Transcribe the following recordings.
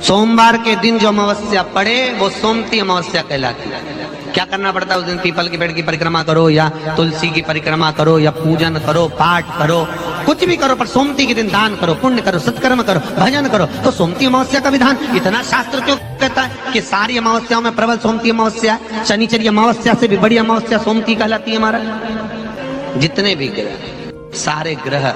सोमवार के दिन जो अमावस्या पड़े वो सोमती अमावस्या कहलाती है। क्या करना पड़ता है उस दिन? पीपल के पेड़ की परिक्रमा करो या तुलसी की परिक्रमा करो या पूजन करो, पाठ करो, कुछ भी करो, पर सोमती के दिन दान करो, पुण्य करो, सत्कर्म करो, भजन करो। तो सोमती अमावस्या का विधान इतना शास्त्र क्यों कहता है कि सारी अमावस्याओं में प्रबल सोमती अमावस्या, शनिचरी अमावस्या से भी बड़ी अमावस्या सोमती कहलाती है। हमारा जितने भी ग्रह, सारे ग्रह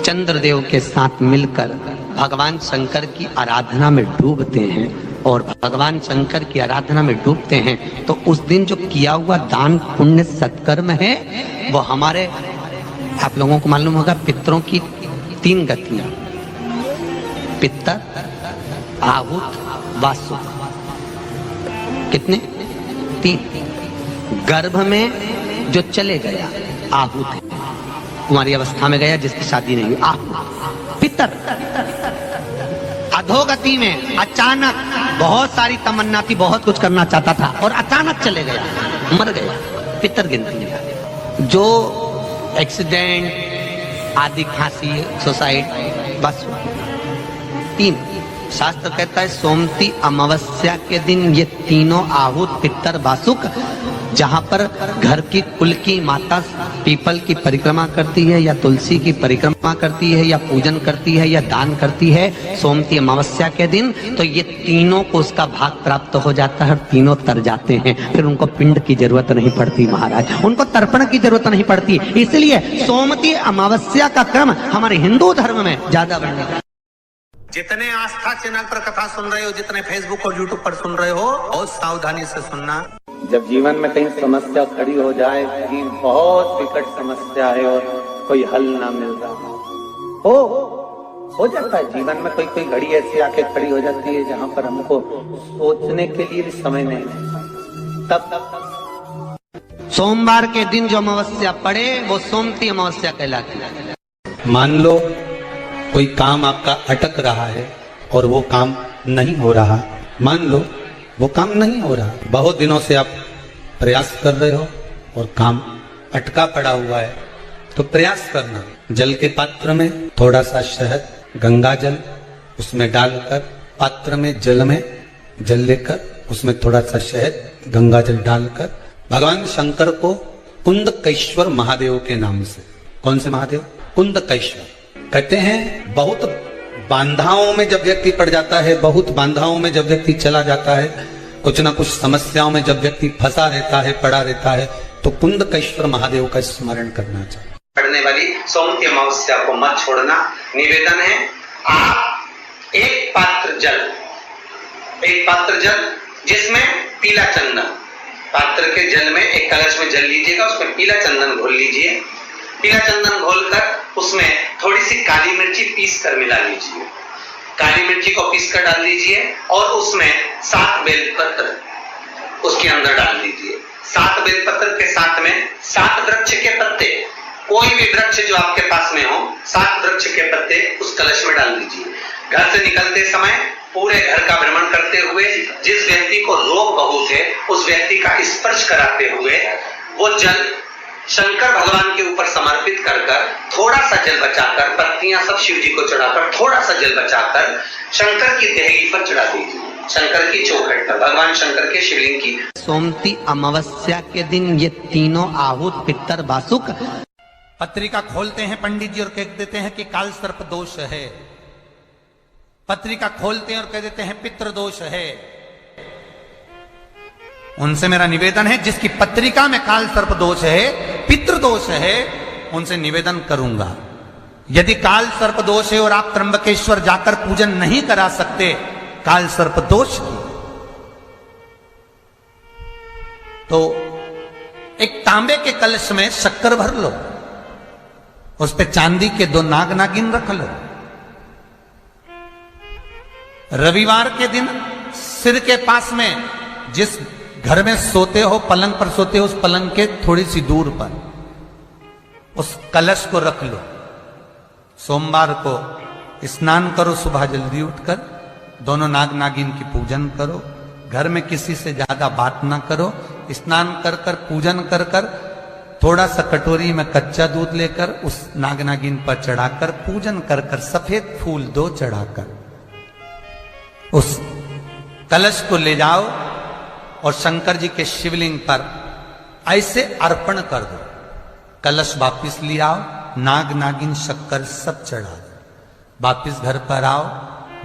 चंद्रदेव के साथ मिलकर भगवान शंकर की आराधना में डूबते हैं, और भगवान शंकर की आराधना में डूबते हैं तो उस दिन जो किया हुआ दान पुण्य सत्कर्म है वो हमारे, आप लोगों को मालूम होगा, पितरों की 3 गतियां, पितर, आहुत, वासुक। कितने? 3। गर्भ में जो चले गया आहुत है, कुमारी अवस्था में गया जिसकी शादी नहीं हुई, आहुत। पितर अधोगति में अचानक बहुत सारी तमन्ना थी, बहुत कुछ करना चाहता था और अचानक चले गया, मर गया, पितर गिनती है। जो एक्सीडेंट आदि, खांसी, सुसाइड, बस 3। शास्त्र कहता है सोमती अमावस्या के दिन ये तीनों आहुत, पितर, वासुक, जहां पर घर की कुल की माता पीपल की परिक्रमा करती है या तुलसी की परिक्रमा करती है या पूजन करती है या दान करती है सोमती अमावस्या के दिन, तो ये तीनों को उसका भाग प्राप्त हो जाता है और तीनों तर जाते हैं। फिर उनको पिंड की जरूरत नहीं पड़ती महाराज, उनको तर्पण की जरूरत नहीं पड़ती। इसलिए सोमती अमावस्या का क्रम हमारे हिंदू धर्म में ज्यादा वर्णित है। जितने आस्था चैनल पर कथा सुन रहे हो, जितने फेसबुक और यूट्यूब पर सुन रहे हो, बहुत सावधानी से सुनना। जब जीवन में कहीं समस्या खड़ी हो जाए, कहीं बहुत विकट समस्या है और कोई हल ना मिल रहा हो जाता है जीवन में, कोई घड़ी ऐसी आके खड़ी हो जाती है जहां पर हमको सोचने के लिए भी समय नहीं है। तब सोमवार के दिन जो अमावस्या पड़े वो सोमती अमावस्या कहलाती है। मान लो कोई काम आपका अटक रहा है और वो काम नहीं हो रहा, मान लो वो काम नहीं हो रहा, बहुत दिनों से आप प्रयास कर रहे हो और काम अटका पड़ा हुआ है, तो प्रयास करना, जल के पात्र में थोड़ा सा शहद, गंगा जल उसमें डालकर, पात्र में जल लेकर उसमें थोड़ा सा शहद, गंगा जल डालकर भगवान शंकर को कुंदकेश्वर महादेव के नाम से, कौन से महादेव? कुंदकेश्वर। कहते हैं बहुत बांधाओं में जब व्यक्ति पड़ जाता है, बहुत बांधाओं में जब व्यक्ति चला जाता है, कुछ ना कुछ समस्याओं में जब व्यक्ति फंसा रहता है, पड़ा रहता है, तो कुंदकेश्वर महादेव का स्मरण करना चाहिए। पड़ने वाली सोमती अमावस्या को मत छोड़ना। निवेदन है, आप एक पात्र जल जिसमें पीला चंदन, पात्र के जल में एक कलश में जल लीजिएगा, उसमें पीला चंदन घोल लीजिए। पीला चंदन घोलकर उसमें थोड़ी सी काली मिर्ची पीस कर मिला लीजिए, काली मिर्ची को पीस कर डाल दीजिए और उसमें 7 बेलपत्र उसके अंदर डाल दीजिए। 7 बेलपत्र के साथ में 7 वृक्ष के पत्ते, कोई भी वृक्ष जो आपके पास में हो, 7 वृक्ष के पत्ते उस कलश में डाल दीजिए। घर से निकलते समय पूरे घर का भ्रमण करते हुए जिस व्यक्ति को रोग बहुत है उस व्यक्ति का स्पर्श कराते हुए वो जल शंकर भगवान के ऊपर समर्पित कर थोड़ा सा जल बचाकर, पत्तियां सब शिव जी को चढ़ाकर, थोड़ा सा जल बचाकर शंकर की देहली पर चढ़ा दीजिए, शंकर की चौखट पर, भगवान शंकर के शिवलिंग की। सोमती अमावस्या के दिन ये तीनों आहुत, पितर, वासुक पत्रिका खोलते हैं पंडित जी और कह देते हैं कि काल सर्प दोष है, पत्रिका खोलते हैं और कह देते हैं पितृ दोष है। उनसे मेरा निवेदन है, जिसकी पत्रिका में काल सर्प दोष है, पितृ दोष है, उनसे निवेदन करूंगा, यदि काल सर्प दोष है और आप त्र्यंबकेश्वर जाकर पूजन नहीं करा सकते काल सर्प दोष की, तो एक तांबे के कलश में शक्कर भर लो, उस पे चांदी के 2 नाग नागिन रख लो। रविवार के दिन सिर के पास में, जिस घर में सोते हो, पलंग पर सोते हो, उस पलंग के थोड़ी सी दूर पर उस कलश को रख लो। सोमवार को स्नान करो, सुबह जल्दी उठकर दोनों नाग नागिन की पूजन करो, घर में किसी से ज्यादा बात ना करो, स्नान कर कर पूजन कर कर थोड़ा सा कटोरी में कच्चा दूध लेकर उस नाग नागिन पर चढ़ाकर पूजन कर कर, सफेद फूल 2 चढ़ाकर उस कलश को ले जाओ और शंकर जी के शिवलिंग पर ऐसे अर्पण कर दो। कलश वापिस ले आओ, नाग नागिन शक्कर सब चढ़ा दो, वापिस घर पर आओ।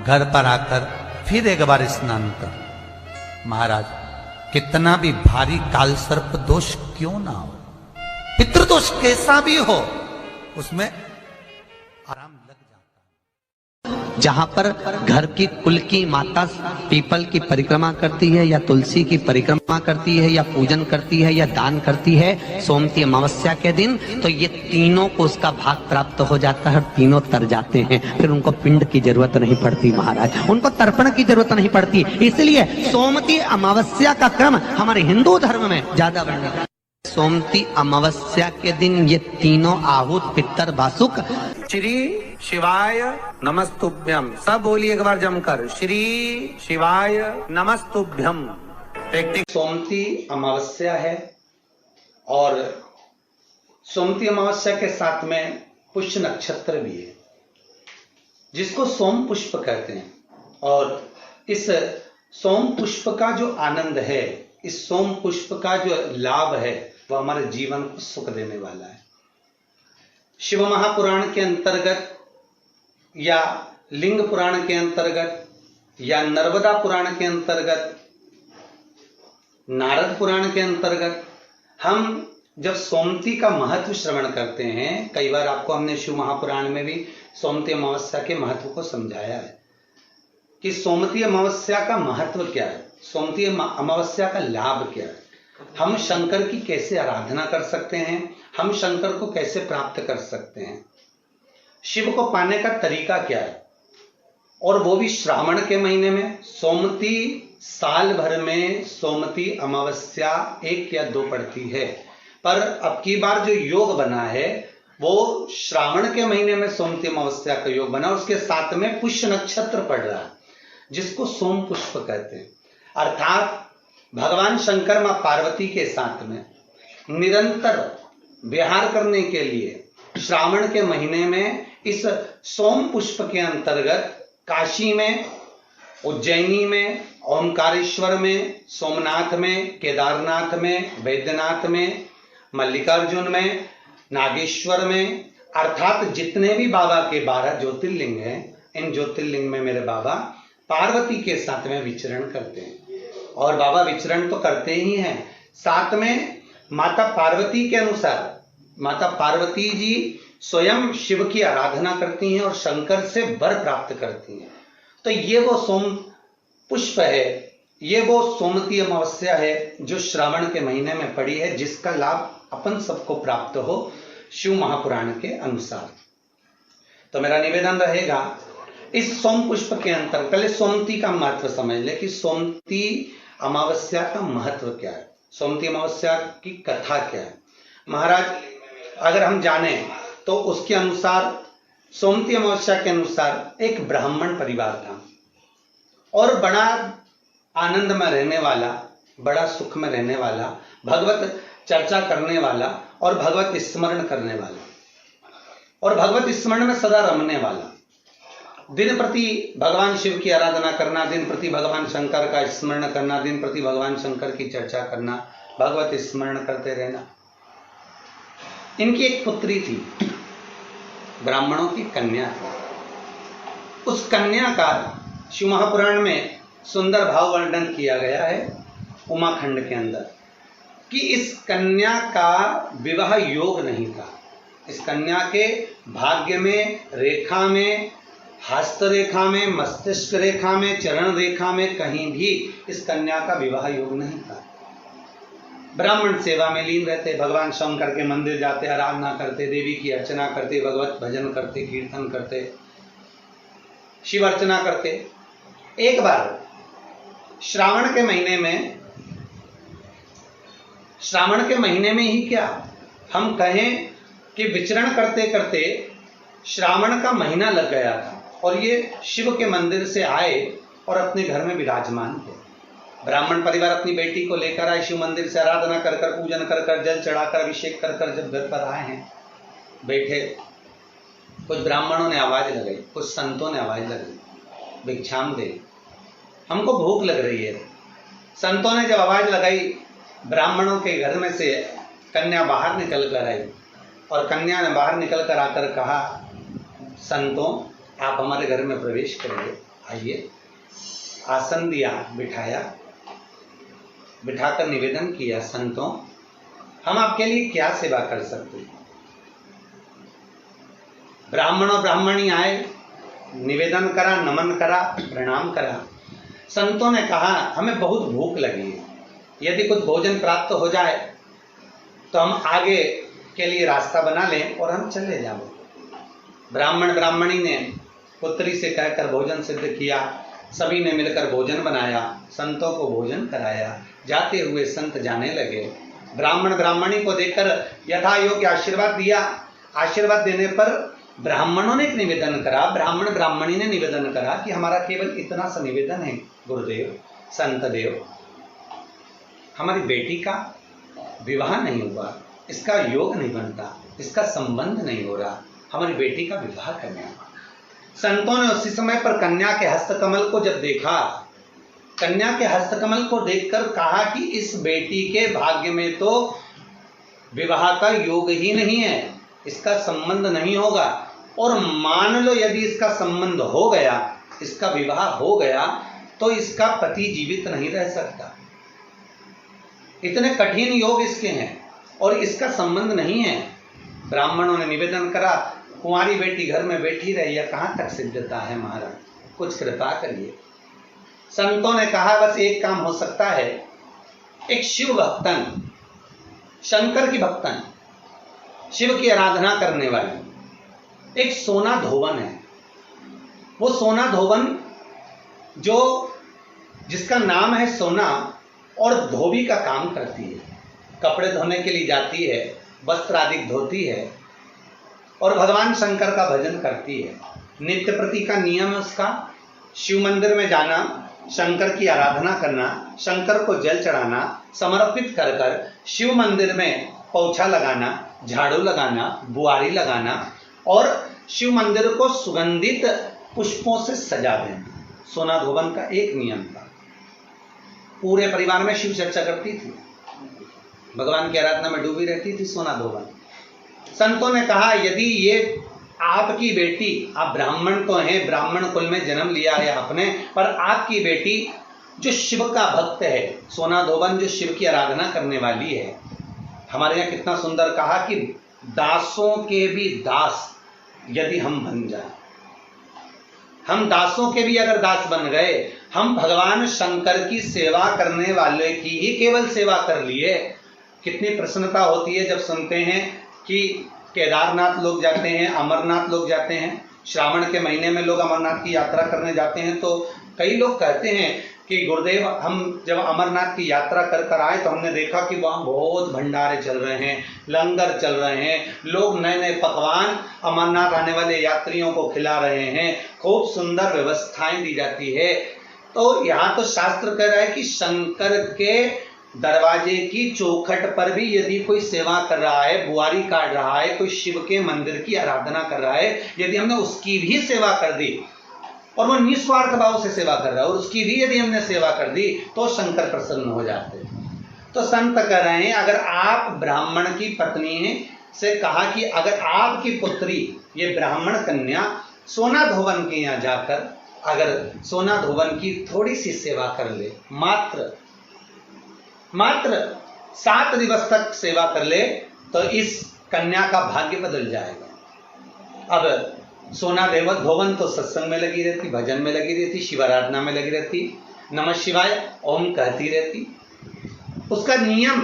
घर पर आकर फिर एक बार स्नान करो। महाराज, कितना भी भारी काल सर्प दोष क्यों ना हो, पितृदोष कैसा भी हो, उसमें आराम लग जाता है। जहां पर घर की कुल की माता पीपल की परिक्रमा करती है या तुलसी की परिक्रमा करती है या पूजन करती है या दान करती है सोमती अमावस्या के दिन, तो ये तीनों को उसका भाग प्राप्त हो जाता है और तीनों तर जाते हैं। फिर उनको पिंड की जरूरत नहीं पड़ती महाराज, उनको तर्पण की जरूरत नहीं पड़ती। इसलिए सोमती अमावस्या का क्रम हमारे हिंदू धर्म में ज्यादा वर्णित है। सोमती अमावस्या के दिन ये तीनों आहूत पितर वासुक श्री शिवाय नमस्तुभ्यम, सब बोलिए एक बार जमकर, श्री शिवाय नमस्तुभ्यम। सोमती अमावस्या है और सोमती अमावस्या के साथ में पुष्य नक्षत्र भी है, जिसको सोम पुष्प कहते हैं। और इस सोम पुष्प का जो आनंद है, इस सोम पुष्प का जो लाभ है, वह हमारे जीवन को सुख देने वाला है। शिव महापुराण के अंतर्गत या लिंग पुराण के अंतर्गत या नर्मदा पुराण के अंतर्गत, नारद पुराण के अंतर्गत हम जब सोमती का महत्व श्रवण करते हैं, कई बार आपको हमने शिव महापुराण में भी सोमती अमावस्या के महत्व को समझाया है कि सोमती अमावस्या का महत्व क्या है, सोमती अमावस्या का लाभ क्या है, हम शंकर की कैसे आराधना कर सकते हैं, हम शंकर को कैसे प्राप्त कर सकते हैं, शिव को पाने का तरीका क्या है, और वो भी श्रावण के महीने में। सोमती साल भर में सोमती अमावस्या 1 या 2 पड़ती है, पर अब की बार जो योग बना है वो श्रावण के महीने में सोमती अमावस्या का योग बना, उसके साथ में पुष्य नक्षत्र पड़ रहा है, जिसको सोम पुष्प कहते हैं। अर्थात भगवान शंकर मां पार्वती के साथ में निरंतर विहार करने के लिए श्रावण के महीने में इस सोम पुष्प के अंतर्गत काशी में, उज्जैनी में, ओमकारेश्वर में, सोमनाथ में, केदारनाथ में, वैद्यनाथ में, मल्लिकार्जुन में, नागेश्वर में, अर्थात जितने भी बाबा के 12 ज्योतिर्लिंग हैं, इन ज्योतिर्लिंग में मेरे बाबा पार्वती के साथ में विचरण करते हैं। और बाबा विचरण तो करते ही हैं, साथ में माता पार्वती के अनुसार माता पार्वती जी स्वयं शिव की आराधना करती हैं और शंकर से वर प्राप्त करती हैं। तो ये वो सोम पुष्प है, ये वो सोमती अमावस्या है जो श्रावण के महीने में पड़ी है, जिसका लाभ अपन सबको प्राप्त हो शिव महापुराण के अनुसार। तो मेरा निवेदन रहेगा, इस सोम पुष्प के अंतर्गत पहले सोमती का महत्व समझ ले कि सोमती अमावस्या का महत्व क्या है, सोमती अमावस्या की कथा क्या है। महाराज, अगर हम जाने तो उसके अनुसार सोमती अमावस्या के अनुसार एक ब्राह्मण परिवार था और बड़ा आनंद में रहने वाला, बड़ा सुख में रहने वाला, भगवत चर्चा करने वाला और भगवत स्मरण करने वाला और भगवत स्मरण में सदा रमने वाला, दिन प्रति भगवान शिव की आराधना करना, दिन प्रति भगवान शंकर का स्मरण करना, दिन प्रति भगवान शंकर की चर्चा करना, भगवत स्मरण करते रहना। इनकी एक पुत्री थी, ब्राह्मणों की कन्या थी। उस कन्या का शिव महापुराण में सुंदर भाव वर्णन किया गया है उमाखंड के अंदर कि इस कन्या का विवाह योग नहीं था। इस कन्या के भाग्य में, रेखा में, हस्त रेखा में, मस्तिष्क रेखा में, चरण रेखा में कहीं भी इस कन्या का विवाह योग नहीं था। ब्राह्मण सेवा में लीन रहते, भगवान शंकर के मंदिर जाते, आराधना करते, देवी की अर्चना करते, भगवत भजन करते, कीर्तन करते, शिव अर्चना करते। एक बार श्रावण के महीने में ही क्या हम कहें कि विचरण करते करते श्रावण का महीना लग गया था और ये शिव के मंदिर से आए और अपने घर में विराजमान थे। ब्राह्मण परिवार अपनी बेटी को लेकर आए, शिव मंदिर से आराधना कर कर, पूजन कर कर, जल चढ़ाकर, अभिषेक कर कर जब घर पर आए हैं, बैठे, कुछ ब्राह्मणों ने आवाज लगाई, कुछ संतों ने आवाज लगाई, भिक्षाम दे। हमको भूख लग रही है। संतों ने जब आवाज लगाई, ब्राह्मणों के घर में से कन्या बाहर निकल कर आई और कन्या ने बाहर निकल कर आकर कहा, संतों आप हमारे घर में प्रवेश करिए, आइए। आसन दिया, बिठाया, बिठाकर निवेदन किया, संतों हम आपके लिए क्या सेवा कर सकते हैं। ब्राह्मणों ब्राह्मणी आए, निवेदन करा, नमन करा, प्रणाम करा। संतों ने कहा हमें बहुत भूख लगी है, यदि कुछ भोजन प्राप्त हो जाए तो हम आगे के लिए रास्ता बना लें और हम चले जाएं। ब्राह्मण ब्राह्मणी ने पुत्री से कहकर भोजन सिद्ध किया, सभी ने मिलकर भोजन बनाया, संतों को भोजन कराया। जाते हुए संत जाने लगे। ब्राह्मण ब्राह्मणी को देखकर यथा योग्य आशीर्वाद दिया। आशीर्वाद देने पर ब्राह्मणों ने एक निवेदन करा, ब्राह्मण ब्राह्मणी ने निवेदन करा कि हमारा केवल इतना सा निवेदन है गुरुदेव, संत देव, हमारी बेटी का विवाह नहीं हुआ, इसका योग नहीं बनता, इसका संबंध नहीं हो रहा, हमारी बेटी का विवाह करना। संतों ने उसी समय पर कन्या के हस्तकमल को जब देखा, कन्या के हस्तकमल को देखकर कहा कि इस बेटी के भाग्य में तो विवाह का योग ही नहीं है, इसका संबंध नहीं होगा, और मान लो यदि इसका संबंध हो गया, इसका विवाह हो गया, तो इसका पति जीवित नहीं रह सकता। इतने कठिन योग इसके हैं और इसका संबंध नहीं है। ब्राह्मणों ने निवेदन करा, कुंवारी बेटी घर में बैठी रही है, कहां तक सिद्धता है महाराज, कुछ कृपा करिए। संतों ने कहा बस एक काम हो सकता है, एक शिव भक्तन, शंकर की भक्तन, शिव की आराधना करने वाली एक सोना धोवन है। वो सोना धोवन जो जिसका नाम है सोना और धोबी का काम करती है, कपड़े धोने के लिए जाती है, वस्त्र आदि धोती है और भगवान शंकर का भजन करती है। नित्य प्रति का नियम है उसका, शिव मंदिर में जाना, शंकर की आराधना करना, शंकर को जल चढ़ाना, समर्पित कर कर शिव मंदिर में पोछा लगाना, झाड़ू लगाना, बुआरी लगाना और शिव मंदिर को सुगंधित पुष्पों से सजा देना। सोना धोवन का एक नियम था। पूरे परिवार में शिव चर्चा करती थी, भगवान की आराधना में डूबी रहती थी सोना धोवन। संतों ने कहा यदि ये आपकी बेटी, आप ब्राह्मण तो हैं, ब्राह्मण कुल में जन्म लिया है आपने, पर आपकी बेटी जो शिव का भक्त है, सोना धोवन जो शिव की आराधना करने वाली है, हमारे यहाँ कितना सुंदर कहा कि दासों के भी दास यदि हम बन जाए, हम दासों के भी अगर दास बन गए, हम भगवान शंकर की सेवा करने वाले की ही केवल सेवा कर लिए। कितनी प्रसन्नता होती है जब सुनते हैं कि केदारनाथ लोग जाते हैं, अमरनाथ लोग जाते हैं, श्रावण के महीने में लोग अमरनाथ की यात्रा करने जाते हैं, तो कई लोग कहते हैं कि गुरुदेव हम जब अमरनाथ की यात्रा कर कर आए तो हमने देखा कि वहाँ बहुत भंडारे चल रहे हैं, लंगर चल रहे हैं, लोग नए नए पकवान अमरनाथ आने वाले यात्रियों को खिला रहे हैं, खूब सुंदर व्यवस्थाएं दी जाती है। तो यहाँ तो शास्त्र कह रहा है कि शंकर के दरवाजे की चौखट पर भी यदि कोई सेवा कर रहा है, बुआरी काट रहा है, कोई शिव के मंदिर की आराधना कर रहा है, यदि हमने उसकी भी सेवा कर दी और वो निस्वार्थ भाव से सेवा कर रहा है और उसकी भी यदि हमने सेवा कर दी तो शंकर प्रसन्न हो जाते हैं। तो संत कह रहे हैं अगर आप ब्राह्मण की पत्नी से कहा कि अगर आपकी पुत्री ये ब्राह्मण कन्या सोना धोवन के यहाँ जाकर अगर सोना धोवन की थोड़ी सी सेवा कर ले, मात्र 7 दिवस तक सेवा कर ले, तो इस कन्या का भाग्य बदल जाएगा। अब सोना धोवन तो सत्संग में लगी रहती, भजन में लगी रहती, शिवाराधना में लगी रहती, नमः शिवाय ओम कहती रहती, उसका नियम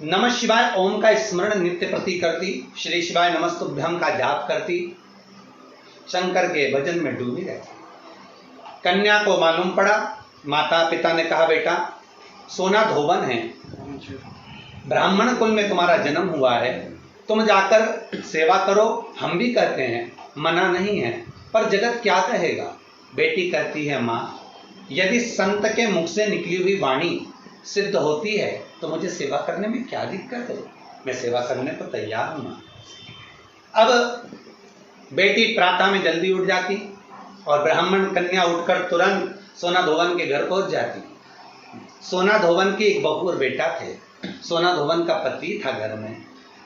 नमः शिवाय ओम का स्मरण नित्य प्रति करती, श्री शिवाय नमस्तुभ्यम का जाप करती, शंकर के भजन में डूबी रहती। कन्या को मालूम पड़ा, माता पिता ने कहा बेटा सोना धोवन है, ब्राह्मण कुल में तुम्हारा जन्म हुआ है, तुम जाकर सेवा करो, हम भी कहते हैं, मना नहीं है, पर जगत क्या कहेगा। बेटी कहती है माँ यदि संत के मुख से निकली हुई वाणी सिद्ध होती है तो मुझे सेवा करने में क्या दिक्कत है, मैं सेवा करने को तैयार हूँ माँ। अब बेटी प्रातः में जल्दी उठ जाती और ब्राह्मण कन्या उठकर तुरंत सोना धोवन के घर पहुंच जाती। सोना धोवन की एक बहू और बेटा थे। सोना धोवन का पति था घर में।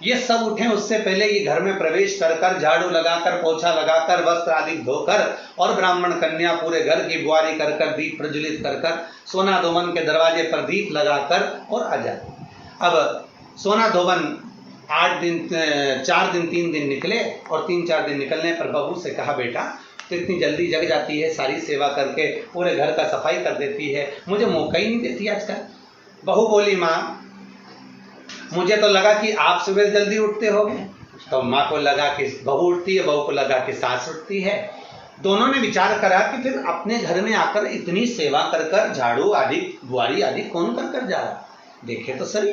ये सब उठे उससे पहले ये घर में प्रवेश कर कर, झाड़ू लगाकर, पोछा लगाकर, वस्त्र आदि धोकर और ब्राह्मण कन्या पूरे घर की बुआरी कर कर, दीप प्रज्वलित कर कर, सोना धोवन के दरवाजे पर दीप लगाकर और आ जाते। अब सोना धोवन 4 दिन 3 दिन निकले और 3-4 दिन निकलने पर बहू से कहा, बेटा तो इतनी जल्दी जग जाती है, सारी सेवा करके पूरे घर का सफाई कर देती है, मुझे मौका ही नहीं देती आजकल। बहू बोली, माँ मुझे तो लगा कि आप सुबह जल्दी उठते होगे। तो माँ को लगा कि बहू उठती है, बहू को लगा कि सास उठती है। दोनों ने विचार करा कि फिर अपने घर में आकर इतनी सेवा कर कर, झाड़ू आदि बुआरी आदि कौन कर कर जा रहा, देखे तो सही।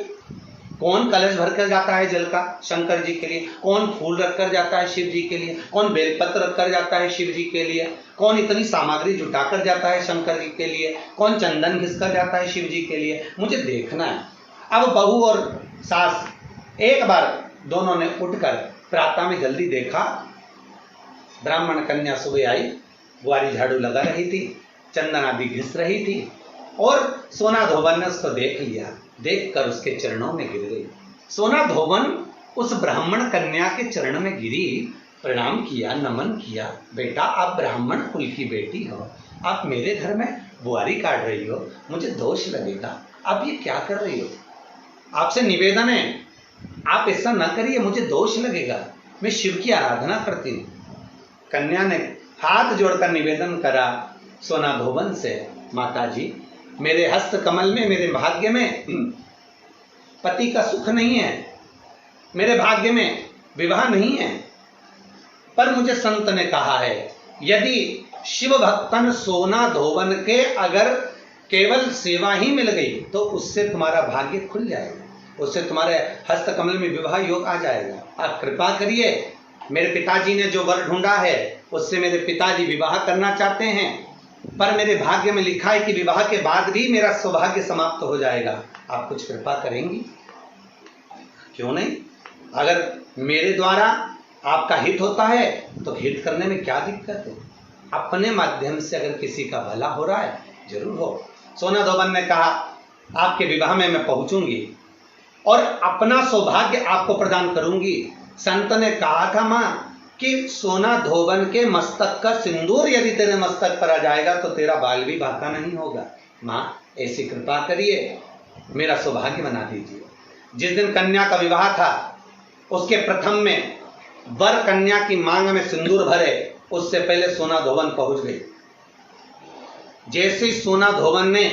कौन कलश भर कर जाता है जल का शंकर जी के लिए, कौन फूल रख कर जाता है शिव जी के लिए, कौन बेलपत्र रख कर जाता है शिव जी के लिए, कौन इतनी सामग्री जुटा कर जाता है शंकर जी के लिए, कौन चंदन घिस कर जाता है शिव जी के लिए, मुझे देखना है। अब बहू और सास एक बार दोनों ने उठकर प्रातः में जल्दी देखा, ब्राह्मण कन्या सुबह आई, बुआरी झाड़ू लगा रही थी, चंदन आदि घिस रही थी और सोना धोवन ने उसको देख लिया। देखकर उसके चरणों में गिर गई। सोना धोवन उस ब्राह्मण कन्या के चरण में गिरी, प्रणाम किया, नमन किया। बेटा आप ब्राह्मण कुल की बेटी हो, आप मेरे घर में बुआरी काट रही हो, मुझे दोष लगेगा, आप ये क्या कर रही हो, आपसे निवेदन है आप ऐसा न करिए, मुझे दोष लगेगा, मैं शिव की आराधना करती हूँ। कन्या ने हाथ जोड़कर निवेदन करा सोना धोवन से, माता जी मेरे हस्त कमल में, मेरे भाग्य में पति का सुख नहीं है, मेरे भाग्य में विवाह नहीं है, पर मुझे संत ने कहा है यदि शिव भक्तन सोना धोवन के अगर केवल सेवा ही मिल गई तो उससे तुम्हारा भाग्य खुल जाएगा, उससे तुम्हारे हस्त कमल में विवाह योग आ जाएगा। आप कृपा करिए, मेरे पिताजी ने जो वर ढूंढा है उससे मेरे पिताजी विवाह करना चाहते हैं, पर मेरे भाग्य में लिखा है कि विवाह के बाद भी मेरा सौभाग्य समाप्त हो जाएगा, आप कुछ कृपा करेंगी? क्यों नहीं, अगर मेरे द्वारा आपका हित होता है तो हित करने में क्या दिक्कत है, अपने माध्यम से अगर किसी का भला हो रहा है जरूर हो। सोना धोवन ने कहा आपके विवाह में मैं पहुंचूंगी और अपना सौभाग्य आपको प्रदान करूंगी। संत ने कहा था मां कि सोना धोवन के मस्तक का सिंदूर यदि तेरे मस्तक पर आ जाएगा तो तेरा बाल भी बांका नहीं होगा। मां ऐसी कृपा करिए, मेरा सौभाग्य बना दीजिए। जिस दिन कन्या का विवाह था उसके प्रथम में वर कन्या की मांग में सिंदूर भरे, उससे पहले सोना धोवन पहुंच गई। जैसे सोना धोवन ने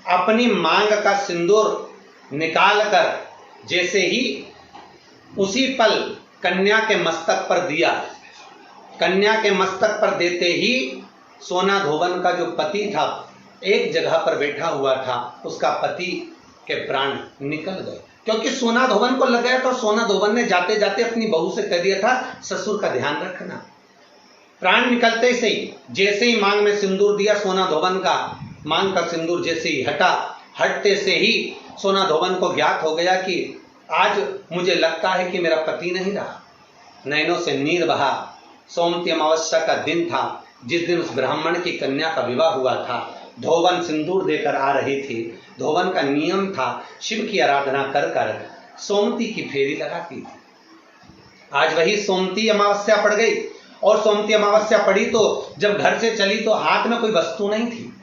अपनी मांग का सिंदूर निकाल कर जैसे ही उसी पल कन्या के मस्तक पर दिया, कन्या के मस्तक पर देते ही सोना धोवन का जो पति था एक जगह पर बैठा हुआ था, उसका पति के प्राण निकल गए, क्योंकि सोना धोवन को लग गया था। सोना धोवन ने जाते जाते अपनी बहू से कह दिया था ससुर का ध्यान रखना। प्राण निकलते से ही जैसे ही मांग में सिंदूर दिया, सोना धोवन का मांग का सिंदूर जैसे ही हटा, हटते से ही सोना धोवन को ज्ञात हो गया कि आज मुझे लगता है कि मेरा पति नहीं रहा। नैनों से नीर बहा। सोमती अमावस्या का दिन था जिस दिन उस ब्राह्मण की कन्या का विवाह हुआ था। धोवन सिंदूर देकर आ रही थी। धोवन का नियम था शिव की आराधना कर कर सोमती की फेरी लगाती थी। आज वही सोमती अमावस्या पड़ गई और सोमती अमावस्या पड़ी तो जब घर से चली तो हाथ में कोई वस्तु नहीं थी।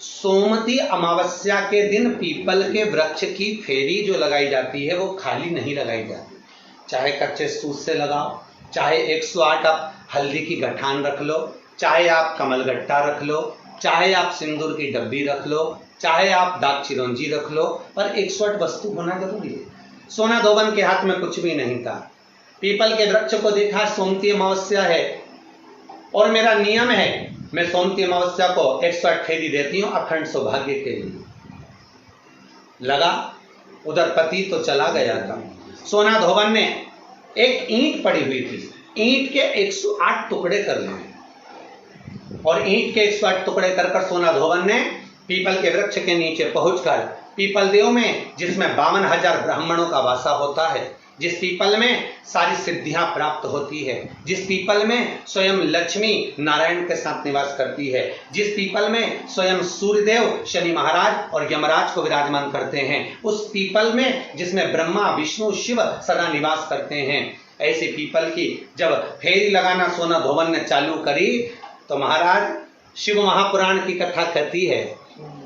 सोमती अमावस्या के दिन पीपल के वृक्ष की फेरी जो लगाई जाती है वो खाली नहीं लगाई जाती। चाहे कच्चे सूत से लगाओ, चाहे 108 आप हल्दी की गठान रख लो, चाहे आप कमलगट्टा रख लो, चाहे आप सिंदूर की डब्बी रख लो, चाहे आप दाग चिरौंजी रख लो, पर 108 वस्तु होना जरूरी है। सोना धोवन के हाथ में कुछ भी नहीं था। पीपल के वृक्ष को देखा, सोमती अमावस्या है और मेरा नियम है मैं सोमती अमावस्या को 108 फेरी देती हूं अखंड सौभाग्य के लिए। लगा उधर पति तो चला गया था। सोना धोवन ने एक ईंट पड़ी हुई थी, ईंट के 108 टुकड़े कर लिए और ईंट के 108 टुकड़े कर कर सोना धोवन ने पीपल के वृक्ष के नीचे पहुंचकर पीपल देव में जिसमें 52,000 ब्राह्मणों का वासा होता है, जिस पीपल में सारी सिद्धियां प्राप्त होती है, जिस पीपल में स्वयं लक्ष्मी नारायण के साथ निवास करती है, जिस पीपल में स्वयं सूर्यदेव शनि महाराज और यमराज को विराजमान करते हैं, उस पीपल में जिसमें ब्रह्मा विष्णु शिव सदा निवास करते हैं, ऐसे पीपल की जब फेरी लगाना सोना धोवन ने चालू करी तो महाराज शिव महापुराण की कथा कहती है,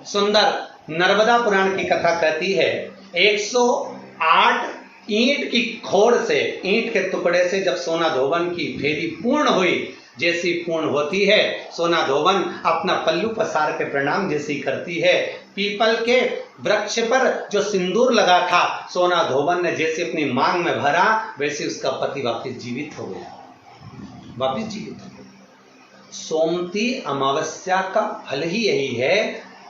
सुंदर नर्मदा पुराण की कथा कहती है, 108 ईंट की खोड़ से, ईंट के टुकड़े से जब सोना धोवन की फेरी पूर्ण हुई, जैसी पूर्ण होती है सोना धोवन अपना पल्लू पसार के प्रणाम जैसी करती है, पीपल के वृक्ष पर जो सिंदूर लगा था सोना धोवन ने जैसे अपनी मांग में भरा, वैसे उसका पति वापस जीवित हो गया, वापस जीवित हो गया। सोमती अमावस्या का फल ही यही है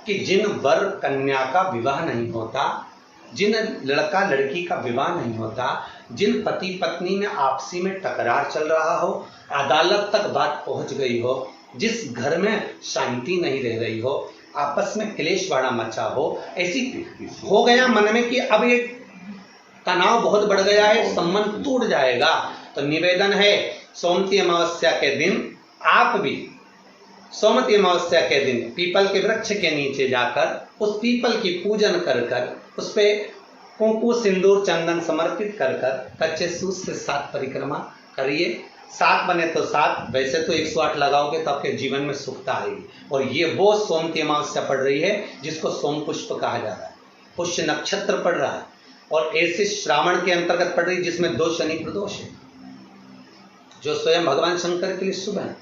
कि जिन वर कन्या का विवाह नहीं होता, जिन लड़का लड़की का विवाह नहीं होता, जिन पति पत्नी में आपसी में टकरार चल रहा हो, अदालत तक बात पहुंच गई हो, जिस घर में शांति नहीं रह रही हो, आपस में क्लेश बड़ा मचा हो, ऐसी हो गया मन में कि अब ये तनाव बहुत बढ़ गया है, संबंध टूट जाएगा, तो निवेदन है सोमती अमावस्या के दिन आप भी सोमती अमावस्या के दिन पीपल के वृक्ष के नीचे जाकर उस पीपल की पूजन कर कर उस पे कुंकु सिंदूर चंदन समर्पित कर कर कच्चे सूत से 7 परिक्रमा करिए। 7 बने तो 7, वैसे तो 108 लगाओगे तो आपके जीवन में सुखता आएगी। और ये वो सोमती अमावस्या पड़ रही है जिसको सोम पुष्प कहा जा रहा है, पुष्य नक्षत्र पड़ रहा है और ऐसे श्रावण के अंतर्गत पड़ रही है जिसमें 2 शनि प्रदोष है, जो स्वयं भगवान शंकर के लिए शुभ है।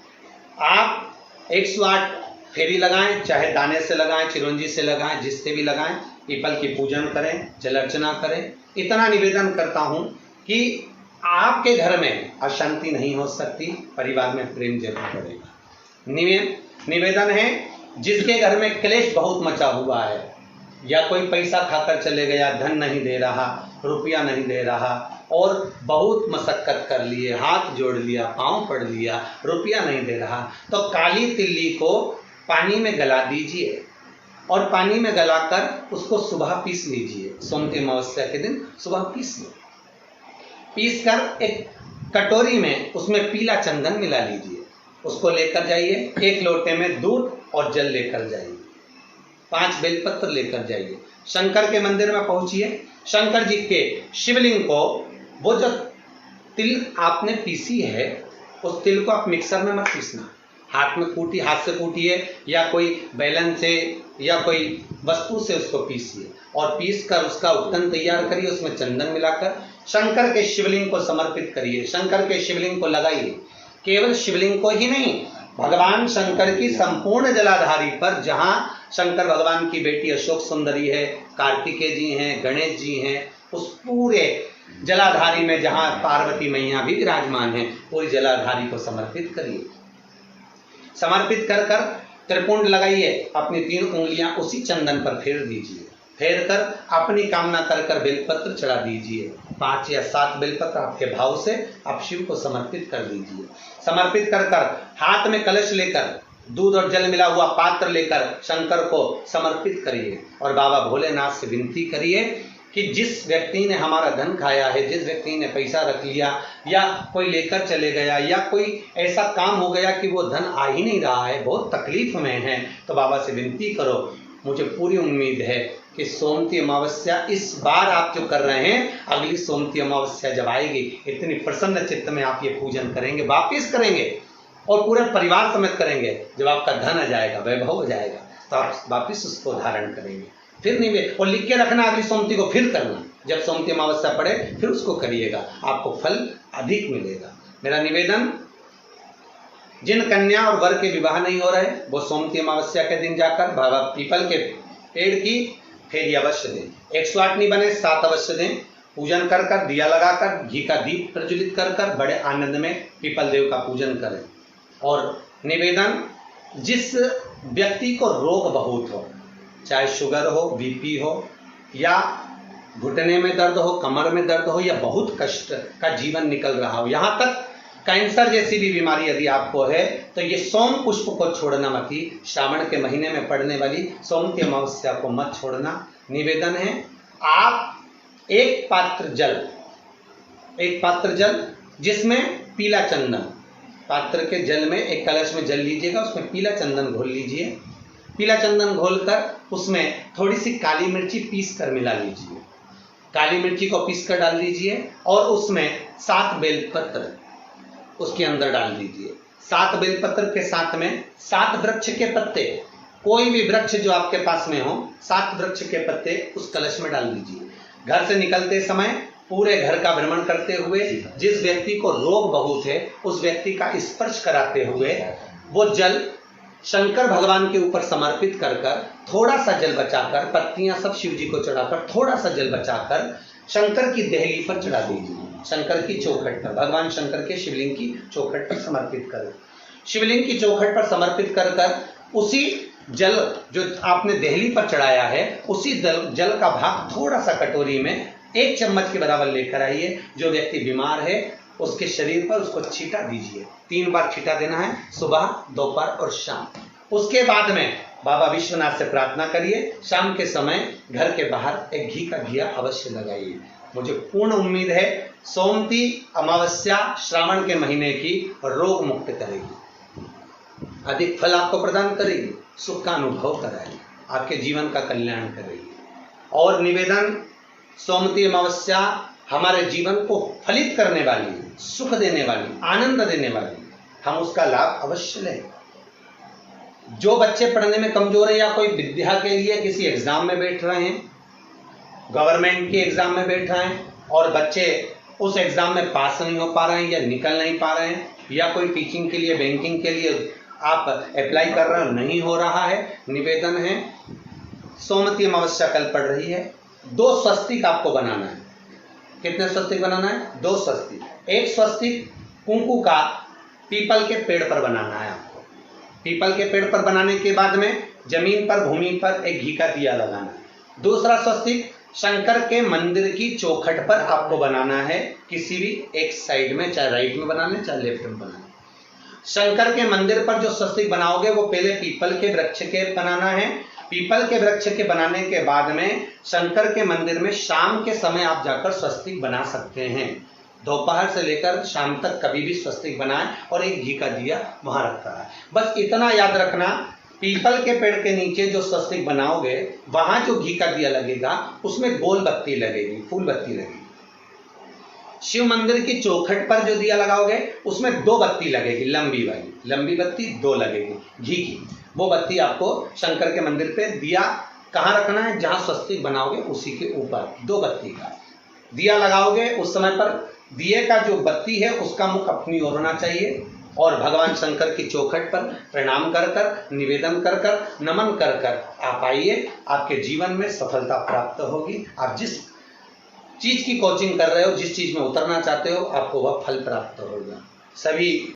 आप 108 फेरी लगाएं, चाहे दाने से लगाएं, चिरंजी से लगाएं, जिससे भी लगाएं, पीपल की पूजन करें, जल अर्चना करें। इतना निवेदन करता हूं कि आपके घर में अशांति नहीं हो सकती, परिवार में प्रेम जरूर बढ़ेगा। निवेदन है जिसके घर में क्लेश बहुत मचा हुआ है, या कोई पैसा खाकर चले गया, धन नहीं दे रहा, रुपया नहीं दे रहा और बहुत मशक्कत कर लिए, हाथ जोड़ लिया, पांव पड़ लिया, रुपया नहीं दे रहा, तो काली तिल्ली को पानी में गला दीजिए और पानी में गलाकर उसको सुबह पीस लीजिए। सोमती अमावस्या के दिन सुबह पीस लो, पीस कर एक कटोरी में उसमें पीला चंदन मिला लीजिए, उसको लेकर जाइए। 1 लोटे में दूध और जल लेकर जाइए, 5 बेलपत्र लेकर जाइए, शंकर के मंदिर में पहुंचिए। शंकर जी के शिवलिंग को वो जो तिल आपने पीसी है उस तिल को आप मिक्सर में मत पीसना, हाथ में कूटी, हाथ से कूटिए या कोई बेलन से या कोई वस्तु से उसको पीसिए और पीस कर उसका उत्तन तैयार करिए, उसमें चंदन मिलाकर शंकर के शिवलिंग को समर्पित करिए, शंकर के शिवलिंग को लगाइए। केवल शिवलिंग को ही नहीं, भगवान शंकर की संपूर्ण जलाधारी पर, जहां शंकर भगवान की बेटी अशोक सुंदरी है, कार्तिकेय जी हैं, गणेश जी हैं, उस पूरे जलाधारी में जहां पार्वती मैया भी विराजमान है, पूरी जलाधारी को समर्पित करिए। समर्पित कर कर त्रिपुंड लगाइए, अपनी 3 उंगलियां उसी चंदन पर फेर दीजिए, फेर कर अपनी कामना कर कर बेलपत्र चढ़ा दीजिए। 5 या 7 बेलपत्र आपके भाव से आप शिव को समर्पित कर दीजिए। समर्पित कर कर हाथ में कलश लेकर, दूध और जल मिला हुआ पात्र लेकर शंकर को समर्पित करिए और बाबा भोलेनाथ से विनती करिए कि जिस व्यक्ति ने हमारा धन खाया है, जिस व्यक्ति ने पैसा रख लिया या कोई लेकर चले गया या कोई ऐसा काम हो गया कि वो धन आ ही नहीं रहा है, बहुत तकलीफ में है, तो बाबा से विनती करो। मुझे पूरी उम्मीद है कि सोमती अमावस्या इस बार आप जो कर रहे हैं, अगली सोमती अमावस्या जब आएगी, इतनी प्रसन्न चित्त में आप ये पूजन करेंगे, वापिस करेंगे और पूरे परिवार समेत करेंगे। जब आपका धन आ जाएगा, वैभव हो जाएगा, तो आप वापिस उसको धारण करेंगे। फिर नहीं और लिख के रखना, अगली सोमती को फिर करना, जब सोमती अमावस्या पड़े फिर उसको करिएगा, आपको फल अधिक मिलेगा। मेरा निवेदन, जिन कन्या और वर के विवाह नहीं हो रहे, वो सोमती अमावस्या के दिन जाकर बाबा पीपल के पेड़ की फेरी अवश्य दें। 108 नहीं बने 7 अवश्य दें। पूजन कर कर, दिया लगाकर, घी का दीप प्रज्वलित कर कर बड़े आनंद में पीपल देव का पूजन करें। और निवेदन, जिस व्यक्ति को रोग बहुत हो, चाहे शुगर हो, बीपी हो या घुटने में दर्द हो, कमर में दर्द हो या बहुत कष्ट का जीवन निकल रहा हो, यहाँ तक कैंसर जैसी भी बीमारी यदि आपको है, तो ये सोम पुष्प को छोड़ना मत ही। श्रावण के महीने में पड़ने वाली सोमती अमावस्या को मत छोड़ना। निवेदन है, आप 1 पात्र जल एक पात्र जल जिसमें पीला चंदन, पात्र के जल में एक कलश में जल लीजिएगा, उसमें पीला चंदन घोल लीजिए। पीला चंदन घोलकर उसमें थोड़ी सी काली मिर्ची पीस कर मिला लीजिए। काली मिर्ची को पीस कर डाल दीजिए और उसमें 7 बेलपत्र उसके अंदर डाल दीजिए। 7 बेलपत्र के साथ में 7 वृक्ष के पत्ते, कोई भी वृक्ष जो आपके पास में हो, 7 वृक्ष के पत्ते उस कलश में डाल दीजिए। घर से निकलते समय पूरे घर का भ्रमण करते हुए जिस व्यक्ति को रोग बहुत है उस व्यक्ति का स्पर्श कराते हुए वो जल शंकर भगवान के ऊपर समर्पित कर थोड़ा सा जल बचाकर, पत्तियां सब शिव जी को चढ़ाकर थोड़ा सा जल बचाकर शंकर की देहली पर चढ़ा दीजिए। शंकर की चौखट पर, भगवान शंकर के शिवलिंग की चौखट पर समर्पित करें। शिवलिंग की चौखट पर समर्पित कर उसी जल जो आपने देहली पर चढ़ाया है उसी जल का भाग थोड़ा सा कटोरी में 1 चम्मच के बराबर लेकर आइए। जो व्यक्ति बीमार है उसके शरीर पर उसको छींटा दीजिए। 3 बार छींटा देना है, सुबह, दोपहर और शाम। उसके बाद में बाबा विश्वनाथ से प्रार्थना करिए। शाम के समय घर के बाहर एक घी का दिया अवश्य लगाइए। मुझे पूर्ण उम्मीद है सोमती अमावस्या श्रावण के महीने की रोग मुक्त करेगी, अधिक फल आपको प्रदान करेगी, सुख का अनुभव कराएगी, आपके जीवन का कल्याण करेगी। और निवेदन, सोमती अमावस्या हमारे जीवन को फलित करने वाली, सुख देने वाली, आनंद देने वाली, हम उसका लाभ अवश्य लें। जो बच्चे पढ़ने में कमजोर है या कोई विद्या के लिए किसी एग्जाम में बैठ रहे हैं, गवर्नमेंट के एग्जाम में बैठ रहे हैं और बच्चे उस एग्जाम में पास नहीं हो पा रहे हैं या निकल नहीं पा रहे हैं, या कोई टीचिंग के लिए, बैंकिंग के लिए आप अप्लाई कर रहे हो, नहीं हो रहा है, निवेदन है सोमती अमावस्या कल पड़ रही है, 2 स्वस्तिक आपको बनाना है। कितने स्वस्तिक बनाना है? 2 स्वस्तिक। एक स्वस्तिक कुंकू का पीपल के पेड़ पर बनाना है आपको। पीपल के पेड़ पर बनाने के बाद में जमीन पर, भूमि पर एक घी का दिया लगाना है। दूसरा स्वस्तिक शंकर के मंदिर की चौखट पर आपको बनाना है, किसी भी एक साइड में, चाहे राइट में बना लें चाहे लेफ्ट में बना लें। शंकर के मंदिर पर जो स्वस्तिक बनाओगे वो पहले पीपल के वृक्ष के बनाना है। पीपल के वृक्ष के बनाने के बाद में शंकर के मंदिर में शाम के समय आप जाकर स्वस्तिक बना सकते हैं। दोपहर से लेकर शाम तक कभी भी स्वस्तिक बनाएं और एक घी का दिया वहां रखा है। बस इतना याद रखना, पीपल के पेड़ के नीचे जो स्वस्तिक बनाओगे वहां जो घी का दिया लगेगा उसमें गोल बत्ती लगेगी, फूल बत्ती लगेगी। शिव मंदिर की चौखट पर जो दिया लगाओगे उसमें 2 बत्ती लगेगी, लंबी वाली, लंबी बत्ती 2 लगेगी घी की। वो बत्ती आपको शंकर के मंदिर पे दिया कहाँ रखना है? जहां स्वस्तिक बनाओगे उसी के ऊपर 2 बत्ती का दिया लगाओगे। उस समय पर दिए का जो बत्ती है उसका मुख अपनी ओर होना चाहिए और भगवान शंकर की चौखट पर प्रणाम कर कर, निवेदन कर कर, नमन कर कर आप आइए। आपके जीवन में सफलता प्राप्त होगी। आप जिस चीज की कोचिंग कर रहे हो, जिस चीज में उतरना चाहते हो, आपको वह फल प्राप्त होगा। सभी